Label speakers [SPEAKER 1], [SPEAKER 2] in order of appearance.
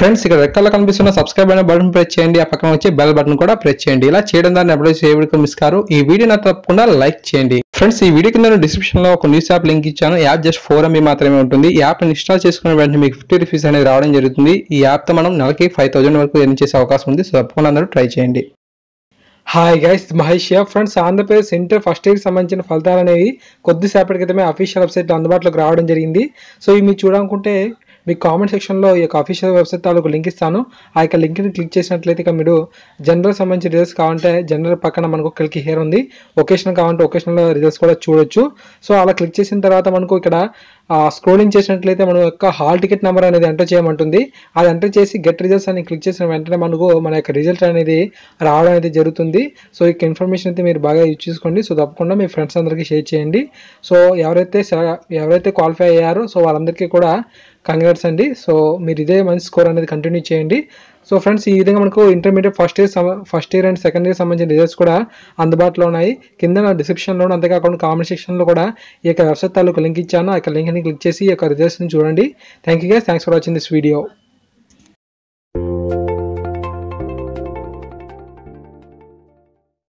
[SPEAKER 1] Friends ఇక్కడ red colour కనిపిస్తున్న subscribe అనే బటన్ ప్రెస్ చేయండి, ఆ పక్కన వచ్చే బెల్ బటన్ కూడా ప్రెస్ చేయండి. ఇలా చేయడం ద్వారా ఎప్పుడైతే ఏ వీడియో మిస్ కారు. ఈ వీడియోని తప్పకుండా లైక్ చేయండి. ఫ్రెండ్స్ ఈ వీడియో కింద డిస్క్రిప్షన్ లో ఒక న్యూస్ యాప్ లింక్ ఇచ్చాను. యాప్ జస్ట్ 4 MB మాత్రమే ఉంటుంది. ఈ యాప్ ఇన్స్టాల్ చేసుకున్న వెంటనే మీకు 50 రూపీస్ అనేది రావడం జరుగుతుంది. ఈ యాప్ తో మనం నెలకి 5000 వరకు ఎర్న్ చేసే అవకాశం ఉంది. సో తప్పకుండా అందరూ ట్రై చేయండి.
[SPEAKER 2] Hi guys, Mahesh friends. Andhra Pradesh inter first year సంబంధించిన ఫలితాలు అనేవి కొద్దిసేపటి క్రితమే అఫీషియల్ వెబ్సైట్లో అందుబాటులోకి రావడం జరిగింది. సో ఇవి మీరు చూడాలనుకుంటే మీకు కామెంట్ సెక్షన్లో ఈ యొక్క అఫీషియల్ వెబ్సైట్ తాలూకు లింక్ ఇస్తాను. ఆ యొక్క లింక్ని క్లిక్ చేసినట్లయితే ఇక మీరు జనరల్ సంబంధించిన రిజల్ట్స్ కావాలంటే జనరల్ పక్కన మనకు క్లిక్ హియర్ ఉంది. ఒకేషనల్ కావాలంటే ఒకేషనల్ రిజల్ట్స్ కూడా చూడొచ్చు. సో అలా క్లిక్ చేసిన తర్వాత మనకు ఇక్కడ స్క్రోలింగ్ చేసినట్లయితే మన యొక్క హాల్ టికెట్ నెంబర్ అనేది ఎంటర్ చేయమంటుంది. అది ఎంటర్ చేసి గెట్ రిజల్ట్స్ అని క్లిక్ చేసిన వెంటనే మనకు మన యొక్క రిజల్ట్ అనేది రావడం అనేది జరుగుతుంది. సో ఈ ఇన్ఫర్మేషన్ అయితే మీరు బాగా యూజ్ చేసుకోండి. సో తప్పకుండా మీ ఫ్రెండ్స్ అందరికీ షేర్ చేయండి. సో ఎవరైతే క్వాలిఫై అయ్యారో సో వాళ్ళందరికీ కూడా కంగ్రాట్స్ అండి. సో మీరు ఇదే మంచి స్కోర్ అనేది కంటిన్యూ చేయండి. సో ఫ్రెండ్స్ ఈ విధంగా మనకు intermediate first year and second year సంబంధించిన రిజల్ట్స్ కూడా అందుబాటులో ఉన్నాయి. కింద డిస్క్రిప్షన్లో అంతేకాకుండా కామెంట్ సెక్షన్లో కూడా ఈ యొక్క వెబ్సైట్ తాలూకు లింక్ ఇచ్చాను. ఆ యొక్క లింక్ని క్లిక్ చేసి ఈ యొక్క రిజల్ట్స్ని చూడండి. Thank you guys, thanks for watching this video.